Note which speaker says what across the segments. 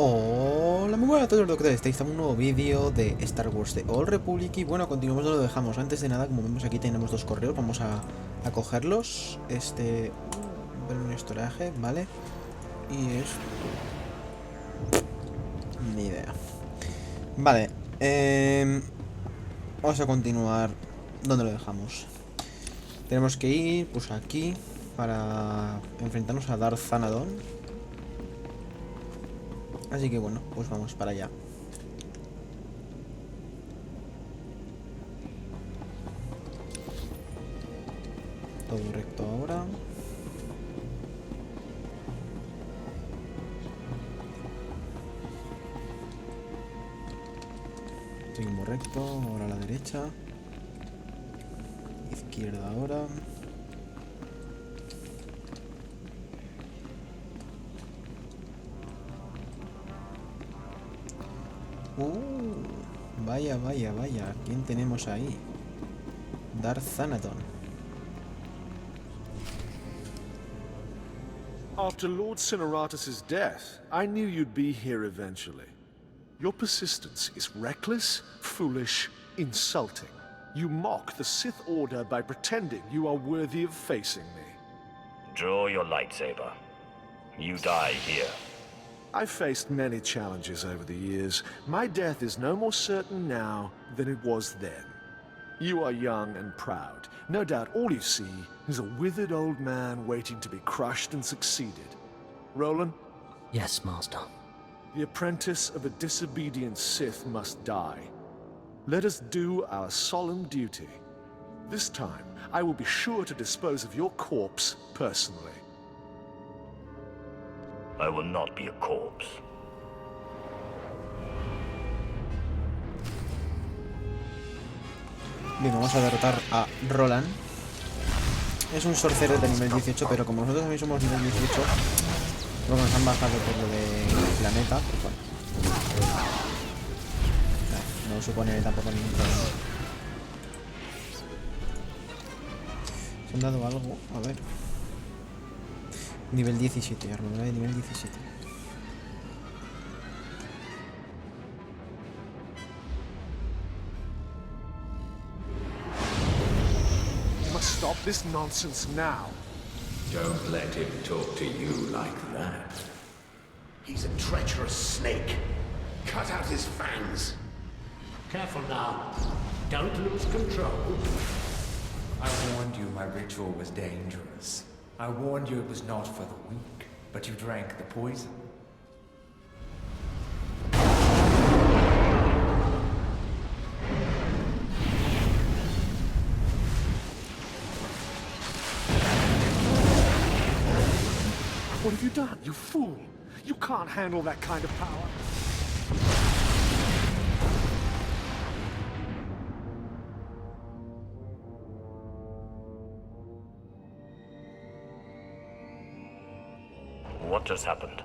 Speaker 1: Hola, muy buenas a todos los que estáis en un nuevo vídeo de Star Wars de Old Republic. Y bueno, continuamos donde lo dejamos. Antes de nada, como vemos aquí tenemos dos correos, vamos a cogerlos. Ver un estoraje, ¿vale? Y es... ni idea. Vale, vamos a continuar donde lo dejamos. Tenemos que ir, pues aquí, para enfrentarnos a Thanaton. Así que bueno, pues vamos para allá. Todo recto ahora. Seguimos recto, ahora a la derecha. Izquierda ahora. Vaya, vaya, vaya. ¿Quién tenemos ahí? Thanaton.
Speaker 2: After Lord Cineratus' death, I knew you'd be here eventually. Your persistence is reckless, foolish, insulting. You mock the Sith Order by pretending you are worthy of facing me.
Speaker 3: Draw your lightsaber. You die here.
Speaker 2: I've faced many challenges over the years. My death is no more certain now than it was then. You are young and proud. No doubt all you see is a withered old man waiting to be crushed and succeeded. Roland?
Speaker 4: Yes, Master.
Speaker 2: The apprentice of a disobedient Sith must die. Let us do our solemn duty. This time, I will be sure to dispose of your corpse personally.
Speaker 3: I will not be a corpse.
Speaker 1: Bien, vamos a derrotar a Roland. Es un sorcerer de nivel 18, pero como nosotros también somos nivel 18, luego nos han bajado por lo del planeta, pues bueno. No supone tampoco ningún problema. ¿Se han dado algo? A ver. Nivel 17, armadura de nivel 17.
Speaker 2: You must stop this nonsense now.
Speaker 5: Don't let him talk to you like that.
Speaker 6: He's a treacherous snake. Cut out his fangs.
Speaker 4: Careful now. Don't lose control.
Speaker 7: I warned you my ritual was dangerous. I warned you it was not for the weak, but you drank the poison.
Speaker 2: What have you done, you fool? You can't handle that kind of power.
Speaker 3: What just happened?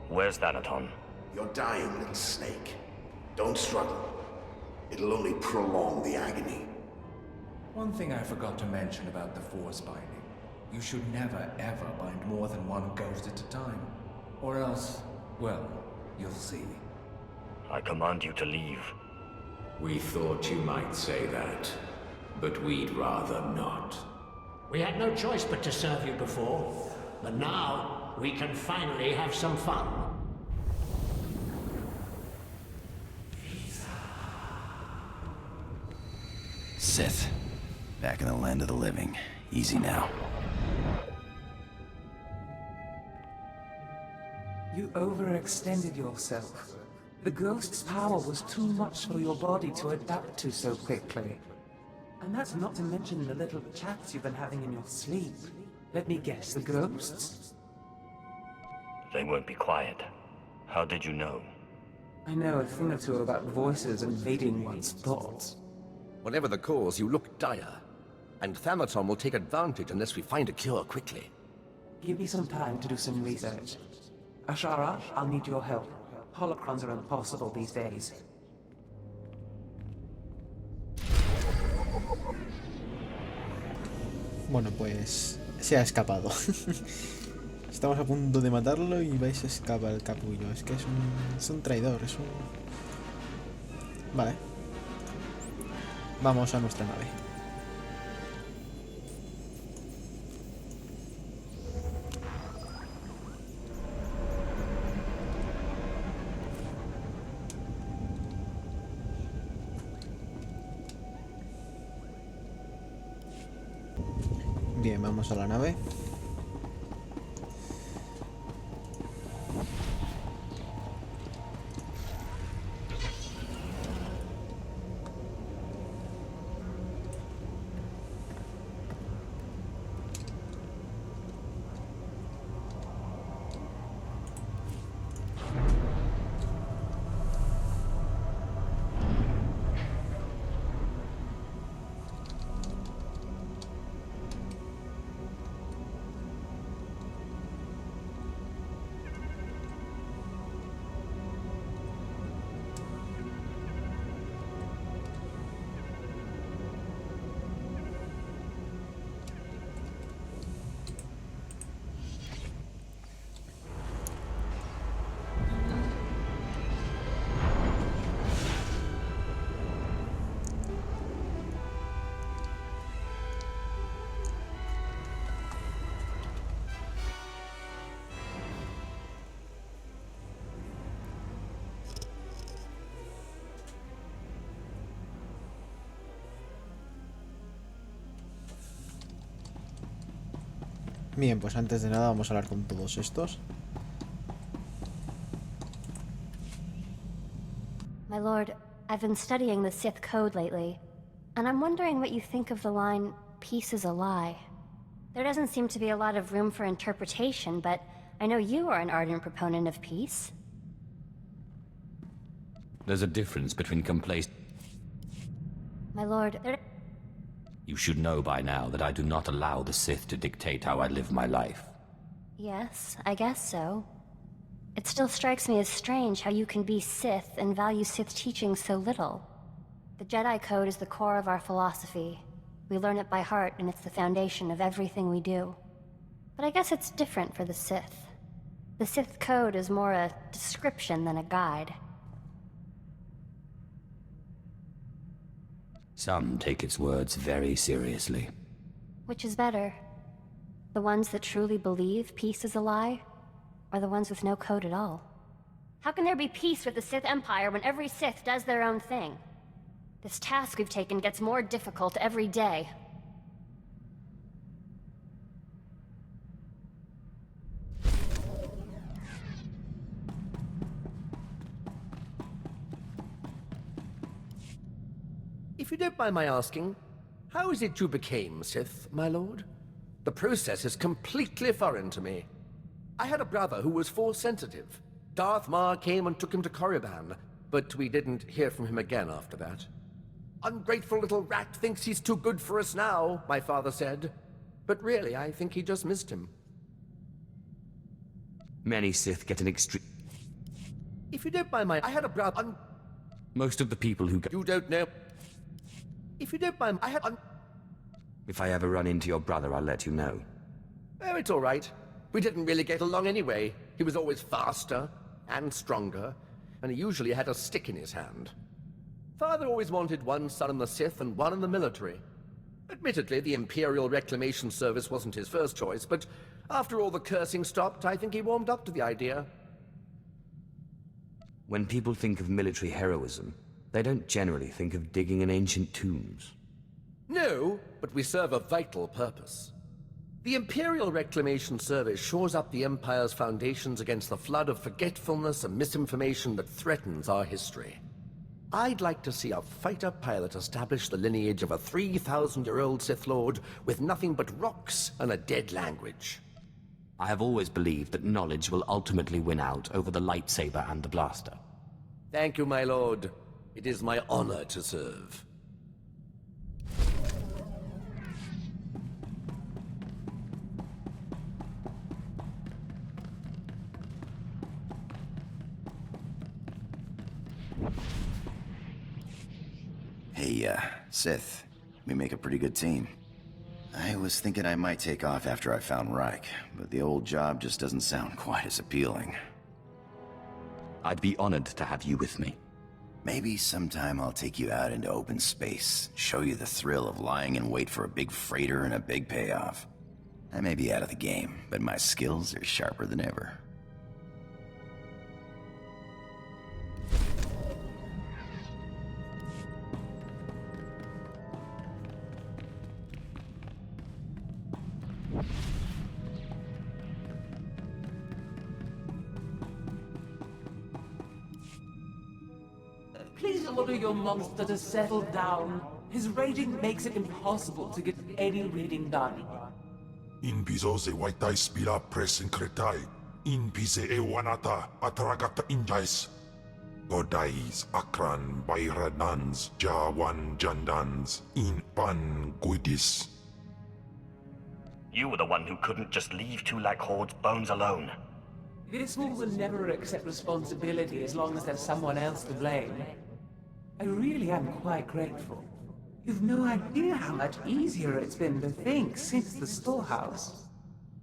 Speaker 3: Where's Thanaton?
Speaker 6: You're dying, little snake. Don't struggle. It'll only prolong the agony.
Speaker 7: One thing I forgot to mention about the Force binding. You should never ever bind more than one ghost at a time. Or else, well, you'll see.
Speaker 3: I command you to leave.
Speaker 5: We thought you might say that, but we'd rather not.
Speaker 4: We had no choice but to serve you before, but now we can finally have some fun.
Speaker 8: Sith. Back in the land of the living. Easy now.
Speaker 9: You overextended yourself. The ghost's power was too much for your body to adapt to so quickly. And that's not to mention the little chats you've been having in your sleep. Let me guess, the ghosts?
Speaker 3: They won't be quiet. How did you know?
Speaker 9: I know a thing or two about voices invading one's thoughts.
Speaker 10: Whatever the cause, you look dire. And Thanaton will take advantage unless we find a cure quickly.
Speaker 9: Give me some time to do some research. Ashara, I'll need your help. Holocrons are impossible these days.
Speaker 1: Bueno, pues se ha escapado. Estamos a punto de matarlo y vais a escapar el capullo. Es que es un traidor, es un... Vale. Vamos a nuestra nave. Bien, vamos a la nave. Bien, pues antes de nada vamos a hablar con todos estos.
Speaker 11: My lord, I've been studying the Sith code lately, and I'm wondering what you think of the line, "Peace is a lie." There doesn't seem to be a lot of room for interpretation, but I know you are an ardent proponent of peace.
Speaker 12: There's a difference between
Speaker 11: My lord,
Speaker 12: You should know by now that I do not allow the Sith to dictate how I live my life.
Speaker 11: Yes, I guess so. It still strikes me as strange how you can be Sith and value Sith teaching so little. The Jedi Code is the core of our philosophy. We learn it by heart, and it's the foundation of everything we do. But I guess it's different for the Sith. The Sith Code is more a description than a guide.
Speaker 12: Some take its words very seriously.
Speaker 11: Which is better? The ones that truly believe peace is a lie? Or the ones with no code at all? How can there be peace with the Sith Empire when every Sith does their own thing? This task we've taken gets more difficult every day.
Speaker 10: If you don't mind my asking, how is it you became Sith, my lord? The process is completely foreign to me. I had a brother who was Force-sensitive. Darth Maul came and took him to Korriban, but we didn't hear from him again after that. Ungrateful little rat thinks he's too good for us now, my father said. But really, I think he just missed him.
Speaker 12: Many Sith get an extreme...
Speaker 10: If you don't mind my... I had a brother...
Speaker 12: Most of the people who go...
Speaker 10: You don't know... If you don't mind, I had...
Speaker 12: If I ever run into your brother, I'll let you know.
Speaker 10: Oh, it's all right. We didn't really get along anyway. He was always faster and stronger, and he usually had a stick in his hand. Father always wanted one son in the Sith and one in the military. Admittedly, the Imperial Reclamation Service wasn't his first choice, but after all the cursing stopped, I think he warmed up to the idea.
Speaker 12: When people think of military heroism, they don't generally think of digging in ancient tombs.
Speaker 10: No, but we serve a vital purpose. The Imperial Reclamation Service shores up the Empire's foundations against the flood of forgetfulness and misinformation that threatens our history. I'd like to see a fighter pilot establish the lineage of a 3,000-year-old Sith Lord with nothing but rocks and a dead language.
Speaker 12: I have always believed that knowledge will ultimately win out over the lightsaber and the blaster.
Speaker 10: Thank you, my lord. It is my honor to serve.
Speaker 8: Hey, Sith. We make a pretty good team. I was thinking I might take off after I found Reich, but the old job just doesn't sound quite as appealing.
Speaker 12: I'd be honored to have you with me.
Speaker 8: Maybe sometime I'll take you out into open space, show you the thrill of lying in wait for a big freighter and a big payoff. I may be out of the game, but my skills are sharper than ever.
Speaker 9: Please order your monster to settle down. His raging makes it impossible to get any reading done.
Speaker 13: In piso se waitai spira presen kretai. In pise e wanata atragata injais. Godais akran bayranans jawan jandans in pan guidis.
Speaker 3: You were the one who couldn't just leave two Lag Horde's bones alone.
Speaker 9: This one will never accept responsibility as long as there's someone else to blame. I really am quite grateful. You've no idea how much easier it's been to think since the storehouse.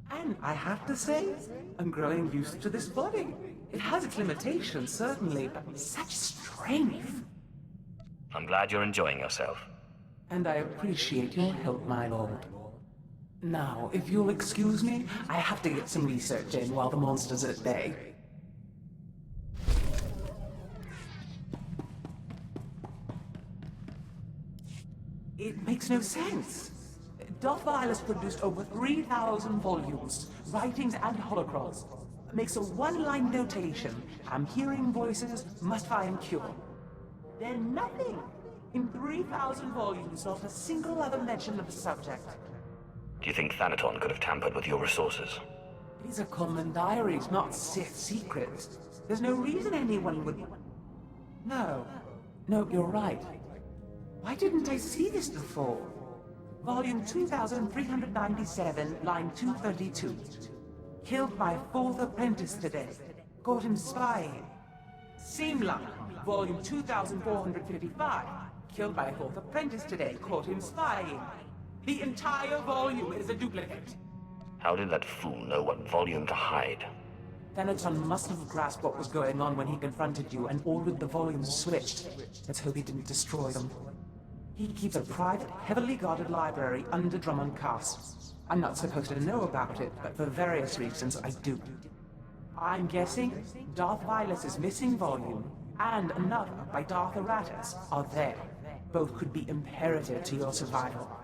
Speaker 9: And I have to say, I'm growing used to this body. It has its limitations, certainly, but such strength.
Speaker 3: I'm glad you're enjoying yourself.
Speaker 9: And I appreciate your help, my lord. Now, if you'll excuse me, I have to get some research in while the monster's at bay. It makes no sense. Darth Vile produced over 3,000 volumes, writings and holocrons. Makes a one-line notation. I'm hearing voices, must find cure. Then nothing. In 3,000 volumes, not a single other mention of the subject.
Speaker 3: Do you think Thanaton could have tampered with your resources?
Speaker 9: These are common diaries, not Sith secrets. There's no reason anyone would... No, you're right. Why didn't I see this before? Volume 2397, line 232. Killed my fourth apprentice today. Caught him spying. Simla, volume 2455. Killed my fourth apprentice today. Caught him spying. The entire volume is a duplicate.
Speaker 3: How did that fool know what volume to hide?
Speaker 9: Thanaton must have grasped what was going on when he confronted you and ordered the volumes switched. Let's hope he didn't destroy them. He keeps a private, heavily guarded library under Drummond Castle. I'm not supposed to know about it, but for various reasons I do. I'm guessing Darth Vilus's missing volume and another by Darth Aratus are there. Both could be imperative to your survival.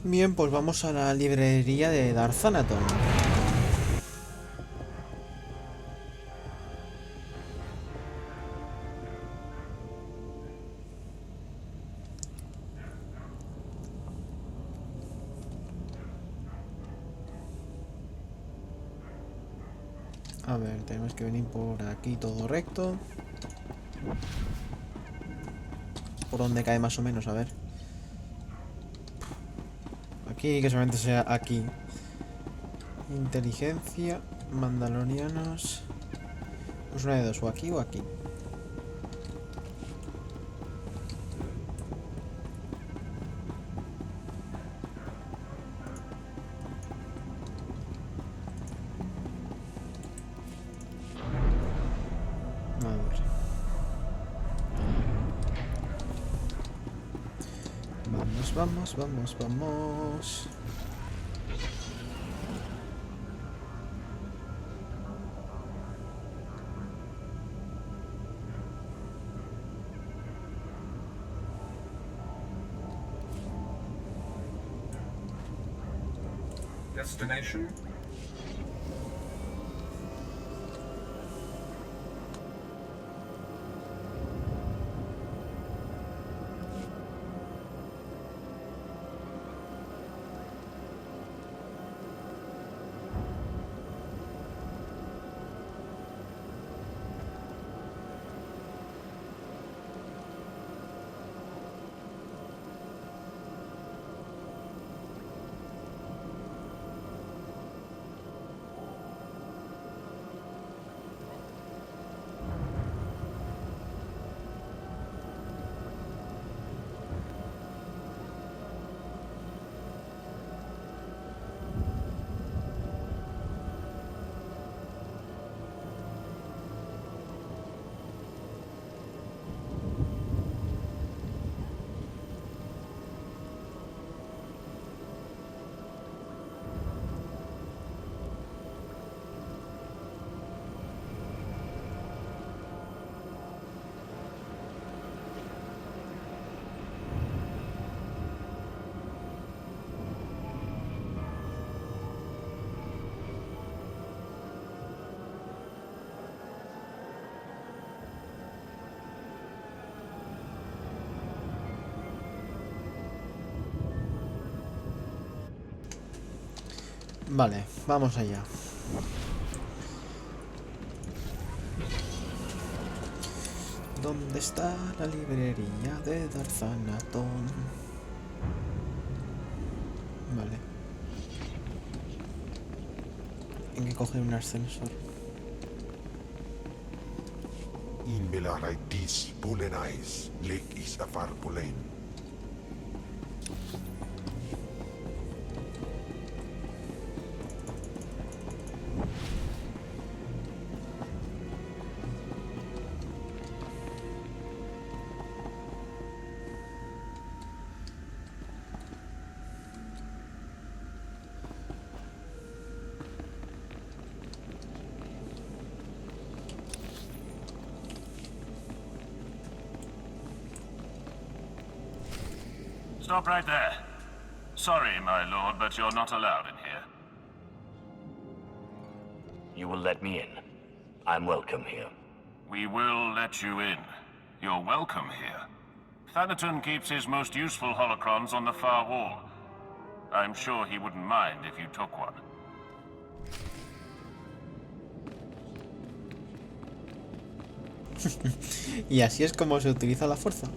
Speaker 1: Bien, pues vamos a la librería de Darth Thanaton. A ver, tenemos que venir por aquí todo recto. ¿Por dónde cae más o menos? A ver. Aquí, que solamente sea aquí. Inteligencia, mandalorianos. Pues una de dos, o aquí o aquí. A ver. Vamos.
Speaker 14: Destination?
Speaker 1: Vale, vamos allá. ¿Dónde está la librería de Thanaton? Vale. Hay que coger un ascensor.
Speaker 13: In Belaraitis, Pulenais, Lake is afar Pulen.
Speaker 14: Stop right there. Sorry, my lord, but you're not allowed in here.
Speaker 3: You will let me in. I'm welcome here.
Speaker 14: We will let you in. You're welcome here. Thanaton keeps his most useful holocrons on the far wall. I'm sure he wouldn't mind if you took one.
Speaker 1: Y así es como se utiliza la fuerza.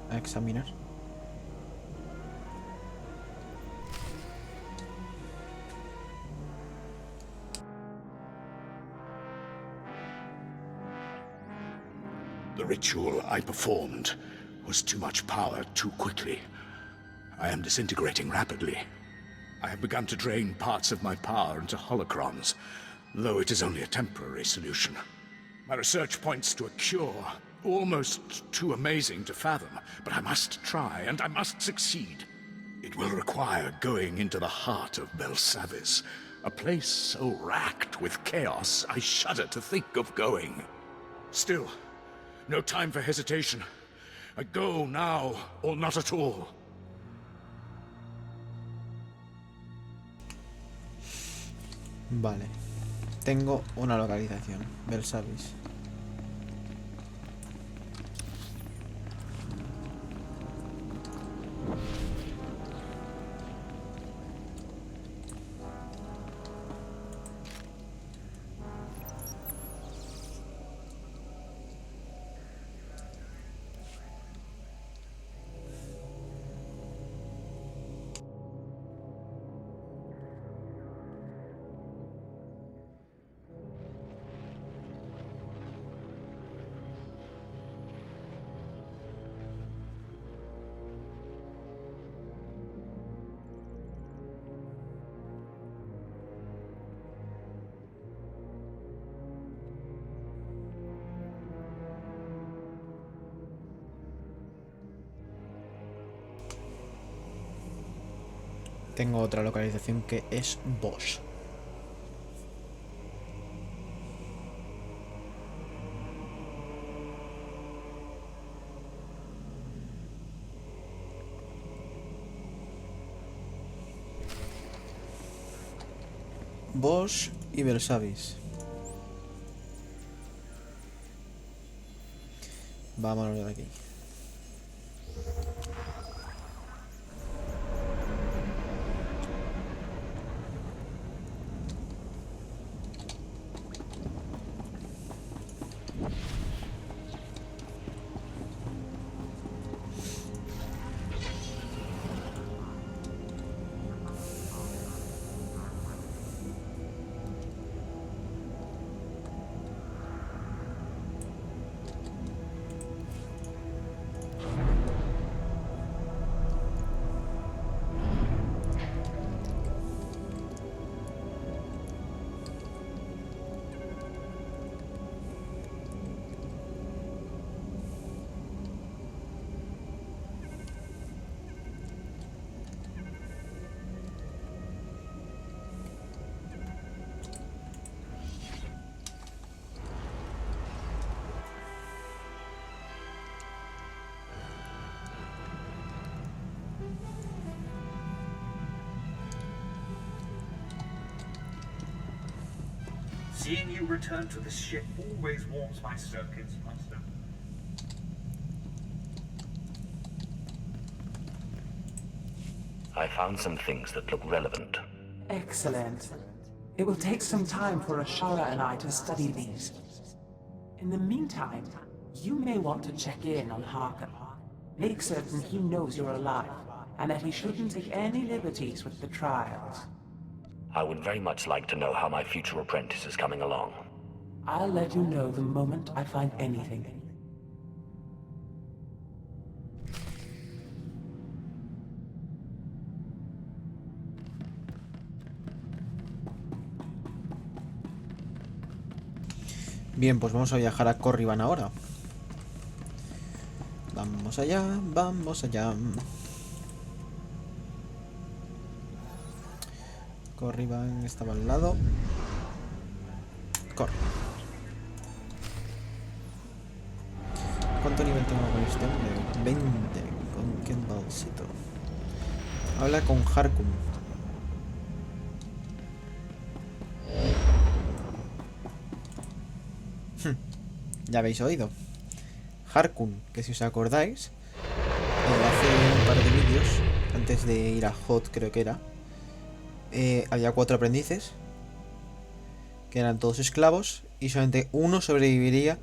Speaker 1: A examinar.
Speaker 6: The ritual I performed was too much power too quickly. I am disintegrating rapidly. I have begun to drain parts of my power into holocrons, though it is only a temporary solution. My research points to a cure, almost too amazing to fathom, but I must try, and I must succeed. It will require going into the heart of Belsavis, a place so racked with chaos, I shudder to think of going. Still, no time for hesitation. I go now, or not at all.
Speaker 1: Vale. Tengo una localización. Belsavis. Tengo otra localización que es Bosch. Bosch y Belsavis. Vámonos de aquí.
Speaker 15: Seeing you return to the ship always warms my circuits, Master.
Speaker 3: I found some things that look relevant.
Speaker 9: Excellent. It will take some time for Ashara and I to study these. In the meantime, you may want to check in on Harker. Make certain he knows you're alive, and that he shouldn't take any liberties with the trials.
Speaker 3: I would very much like to know how my future apprentice is coming along.
Speaker 9: I'll let you know the moment I find anything.
Speaker 1: Bien, pues vamos a viajar a Corriban ahora. Vamos allá, vamos allá. Corriban estaba al lado. Corre. ¿Cuánto nivel tengo con este hombre? 20. ¿Con qué bolsito? Habla con Harkun. Ya habéis oído. Harkun, que si os acordáis, hace un par de vídeos, antes de ir a Hot creo que era, había 4 aprendices, que eran todos esclavos, y solamente uno sobreviviría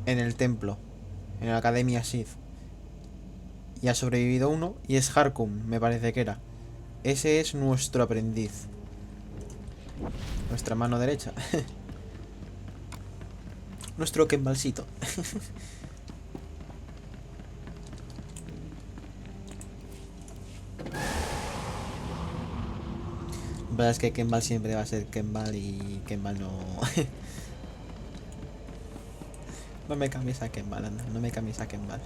Speaker 1: en el templo, en la Academia Sith. Y ha sobrevivido uno, y es Harkun, me parece que era. Ese es nuestro aprendiz. Nuestra mano derecha. Nuestro Kembalcito. La verdad es que Kembal siempre va a ser Kembal y Kembal no... No me cambies a Kembal, anda, no me cambies a Kembal.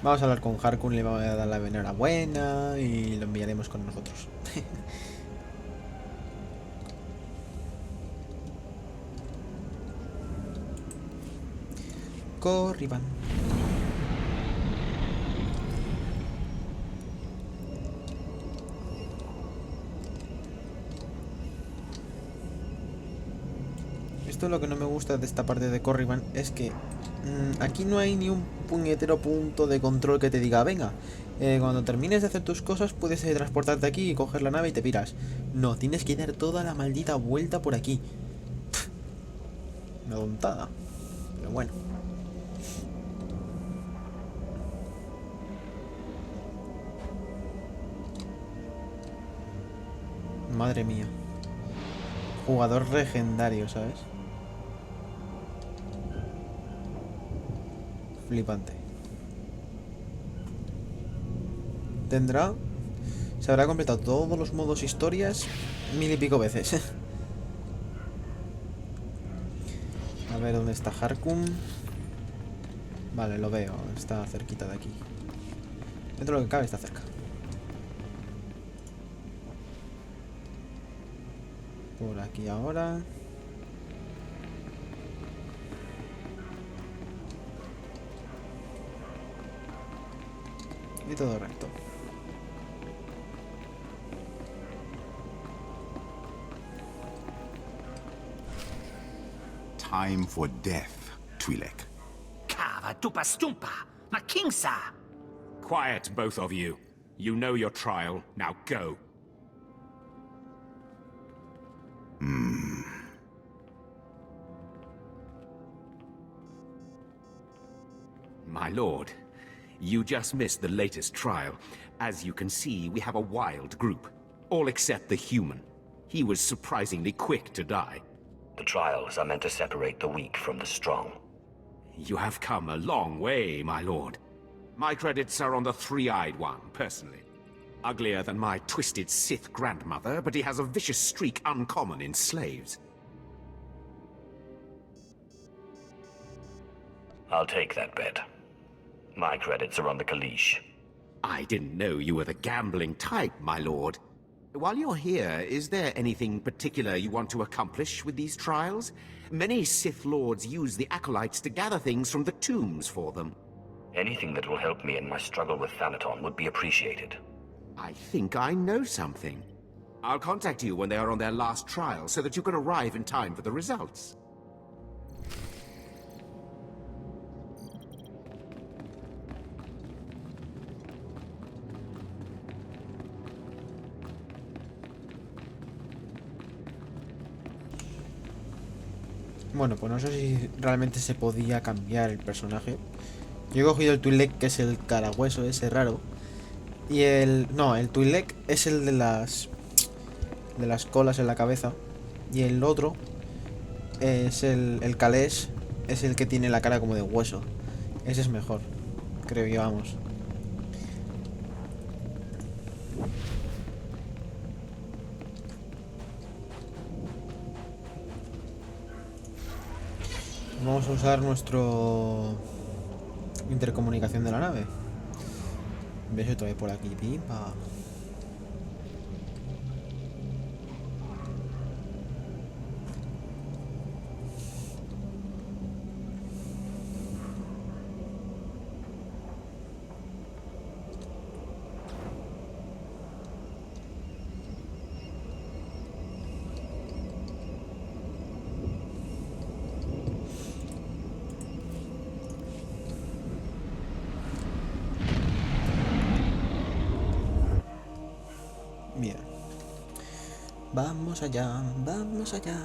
Speaker 1: Vamos a hablar con Harkun, le vamos a dar la enhorabuena y lo enviaremos con nosotros. Corriban. Esto es lo que no me gusta de esta parte de Corriban, es que aquí no hay ni un puñetero punto de control que te diga, venga, cuando termines de hacer tus cosas puedes transportarte aquí y coger la nave y te piras. No, tienes que dar toda la maldita vuelta por aquí. Una tontada, pero bueno. Madre mía. Jugador legendario, ¿sabes? Flipante. Tendrá... Se habrá completado todos los modos historias 1000 y pico veces. A ver, ¿dónde está Harkun? Vale, lo veo. Está cerquita de aquí. Dentro de lo que cabe está cerca. Por aquí ahora. Y todo recto.
Speaker 6: Time for death, Twi'lek.
Speaker 16: Kava tupa stumpa, makingsa.
Speaker 17: Quiet, both of you. You know your trial. Now go. My lord, you just missed the latest trial. As you can see, we have a wild group. All except the human. He was surprisingly quick to die.
Speaker 3: The trials are meant to separate the weak from the strong.
Speaker 17: You have come a long way, my lord. My credits are on the three-eyed one, personally. Uglier than my twisted Sith grandmother, but he has a vicious streak uncommon in slaves.
Speaker 3: I'll take that bet. My credits are on the Kaleesh.
Speaker 17: I didn't know you were the gambling type, my lord. While you're here, is there anything particular you want to accomplish with these trials? Many Sith Lords use the Acolytes to gather things from the tombs for them.
Speaker 3: Anything that will help me in my struggle with Thanaton would be appreciated.
Speaker 17: I think I know something. I'll contact you when they are on their last trial so that you can arrive in time for the results.
Speaker 1: Bueno, pues no sé si realmente se podía cambiar el personaje. Yo he cogido el Twi'lek, que es el carahueso ese raro. Y no, el Twi'lek es el de las colas en la cabeza. Y el otro es el Calés, es el que tiene la cara como de hueso. Ese es mejor, creo yo, vamos. Vamos a usar nuestro intercomunicación de la nave. Beso todavía por aquí, pipa. Bien. Vamos allá, vamos allá.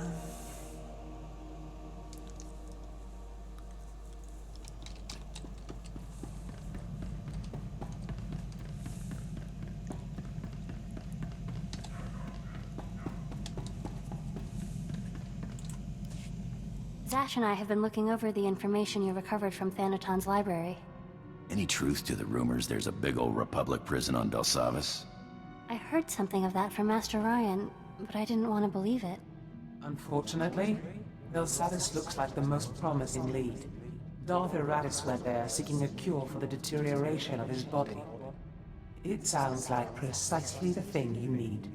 Speaker 11: Zash and I have been looking over the information you recovered from Thanaton's library.
Speaker 8: Any truth to the rumors there's a big old Republic prison on Belsavis?
Speaker 11: I heard something of that from Master Ryan, but I didn't want to believe it.
Speaker 9: Unfortunately, Belsavis looks like the most promising lead. Darth Iratus went there seeking a cure for the deterioration of his body. It sounds like precisely the thing you need.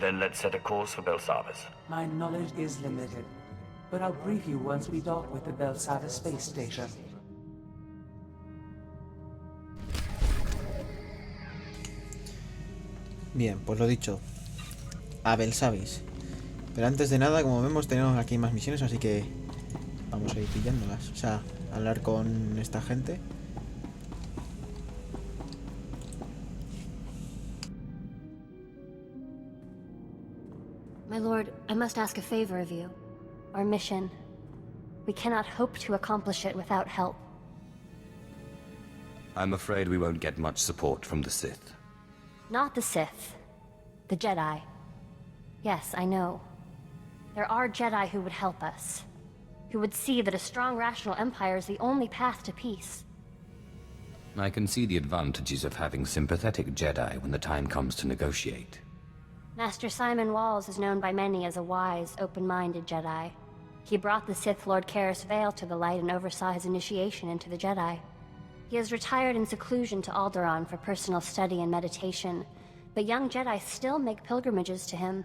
Speaker 3: Then let's set a course for Belsavis.
Speaker 9: My knowledge is limited, but I'll brief you once we dock with the Belsavis space station.
Speaker 1: Bien, pues lo dicho. A Belsavis. Pero antes de nada, como vemos, tenemos aquí más misiones, así que vamos a ir pillándolas. O sea, hablar con esta gente.
Speaker 11: My lord, I must ask a favor of you. Our mission. We cannot hope to accomplish it without help.
Speaker 12: I'm afraid we won't get much support from the Sith.
Speaker 11: Not the Sith. The Jedi. Yes, I know. There are Jedi who would help us. Who would see that a strong rational empire is the only path to peace.
Speaker 12: I can see the advantages of having sympathetic Jedi when the time comes to negotiate.
Speaker 11: Master Simon Walls is known by many as a wise, open-minded Jedi. He brought the Sith Lord Karis Vale to the light and oversaw his initiation into the Jedi. He has retired in seclusion to Alderaan for personal study and meditation, but young Jedi still make pilgrimages to him.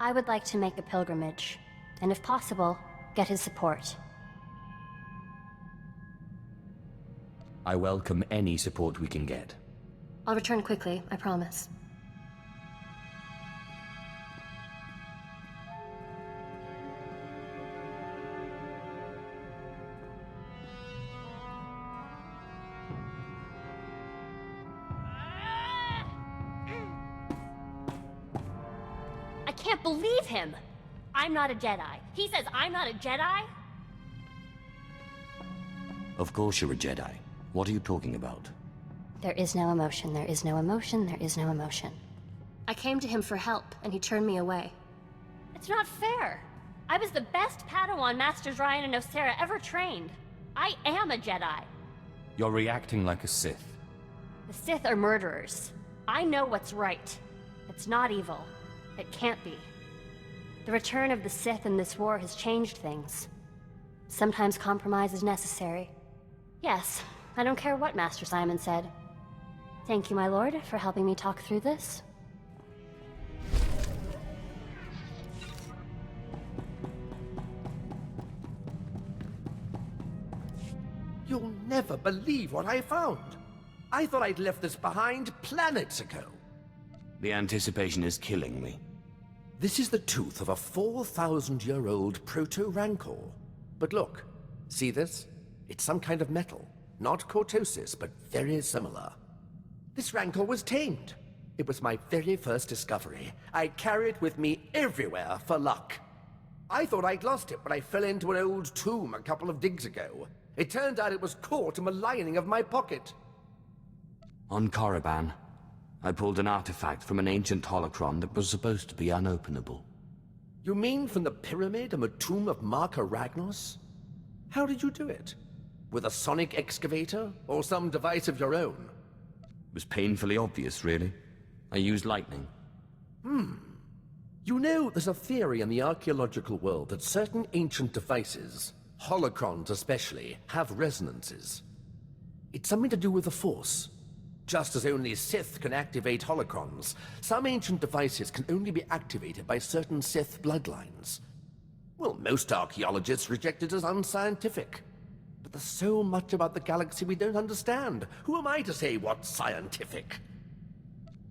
Speaker 11: I would like to make a pilgrimage, and if possible, get his support.
Speaker 12: I welcome any support we can get.
Speaker 11: I'll return quickly, I promise. I can't believe him! I'm not a Jedi. He says I'm not a Jedi?
Speaker 12: Of course you're a Jedi. What are you talking about?
Speaker 11: There is no emotion, there is no emotion, there is no emotion. I came to him for help, and he turned me away. It's not fair! I was the best Padawan Masters Ryan and Osera ever trained. I am a Jedi.
Speaker 12: You're reacting like a Sith.
Speaker 11: The Sith are murderers. I know what's right. It's not evil. It can't be. The return of the Sith in this war has changed things. Sometimes compromise is necessary. Yes, I don't care what Master Simon said. Thank you, my lord, for helping me talk through this.
Speaker 10: You'll never believe what I found. I thought I'd left this behind planets ago.
Speaker 12: The anticipation is killing me.
Speaker 10: This is the tooth of a 4,000-year-old proto-rancor. But look, see this? It's some kind of metal. Not cortosis, but very similar. This rancor was tamed. It was my very first discovery. I carry it with me everywhere for luck. I thought I'd lost it when I fell into an old tomb a couple of digs ago. It turned out it was caught in the lining of my pocket.
Speaker 12: On Korriban, I pulled an artifact from an ancient holocron that was supposed to be unopenable.
Speaker 10: You mean from the pyramid and the tomb of Marka Ragnos? How did you do it? With a sonic excavator, or some device of your own?
Speaker 12: It was painfully obvious, really. I used lightning.
Speaker 10: You know, there's a theory in the archaeological world that certain ancient devices, holocrons especially, have resonances. It's something to do with the Force. Just as only Sith can activate holocrons, some ancient devices can only be activated by certain Sith bloodlines. Well, most archaeologists reject it as unscientific. But there's so much about the galaxy we don't understand. Who am I to say what's scientific?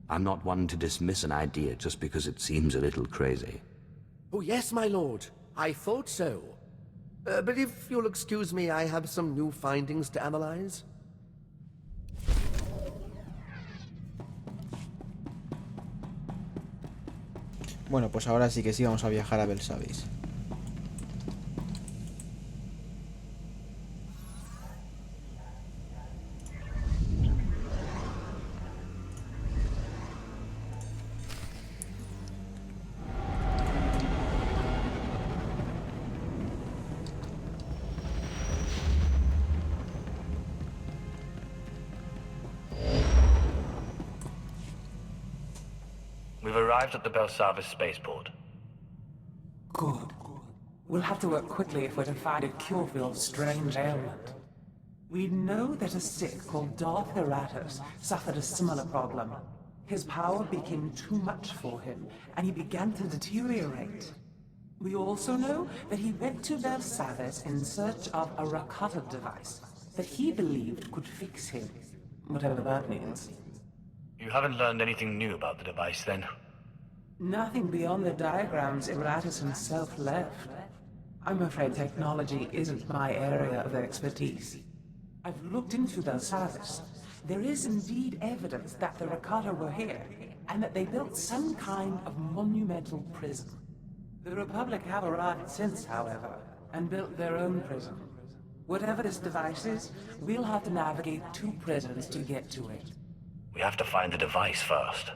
Speaker 12: I'm not one to dismiss an idea just because it seems a little crazy.
Speaker 10: Oh yes, my lord. I thought so. But if you'll excuse me, I have some new findings to analyze.
Speaker 1: Bueno, pues ahora sí que sí vamos a viajar a Belsavis.
Speaker 3: We've arrived at the Belsavis spaceport.
Speaker 9: Good. We'll have to work quickly if we're to find a cure for your strange ailment. We know that a Sith called Darth hi-rez suffered a similar problem. His power became too much for him, and he began to deteriorate. We also know that he went to Belsavis in search of a Rakata device that he believed could fix him, whatever that means.
Speaker 3: You haven't learned anything new about the device, then?
Speaker 9: Nothing beyond the diagrams hi-rez himself left. I'm afraid technology isn't my area of expertise. I've looked into Belsavis. There is indeed evidence that the Rakata were here, and that they built some kind of monumental prison. The Republic have arrived since, however, and built their own prison. Whatever this device is, we'll have to navigate 2 prisons to get to it.
Speaker 3: We have to find the device first.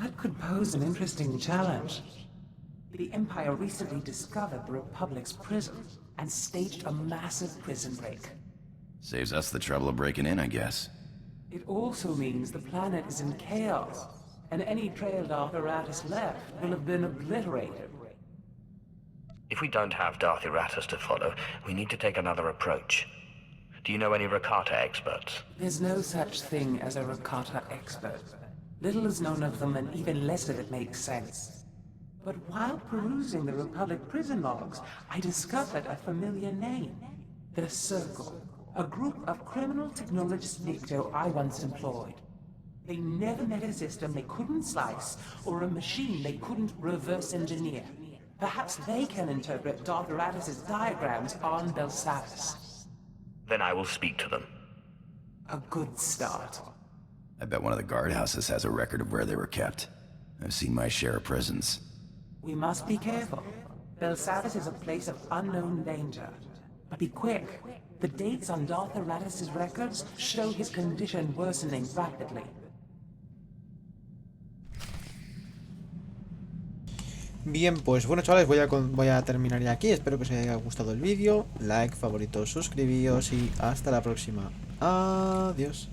Speaker 9: That could pose an interesting challenge. The Empire recently discovered the Republic's prison and staged a massive prison break.
Speaker 8: Saves us the trouble of breaking in, I guess.
Speaker 9: It also means the planet is in chaos, and any trail Darth hi-rez left will have been obliterated.
Speaker 3: If we don't have Darth hi-rez to follow, we need to take another approach. Do you know any Rakata experts?
Speaker 9: There's no such thing as a Rakata expert. Little is known of them, and even less of it makes sense. But while perusing the Republic prison logs, I discovered a familiar name. The Circle, a group of criminal technologist Nikto I once employed. They never met a system they couldn't slice, or a machine they couldn't reverse engineer. Perhaps they can interpret Darth hi-rez's diagrams on Belsavis.
Speaker 3: Then I will speak to them.
Speaker 9: A good start.
Speaker 8: I bet one of the guardhouses has a record of where they were kept. I've seen my share of prisons.
Speaker 9: We must be careful. Belsavis is a place of unknown danger. But be quick. The dates on Darth hi-rez's records show his condition worsening rapidly.
Speaker 1: Bien, pues bueno chavales, voy a terminar ya aquí. Espero que os haya gustado el vídeo. Like, favorito, suscribíos y hasta la próxima. Adiós.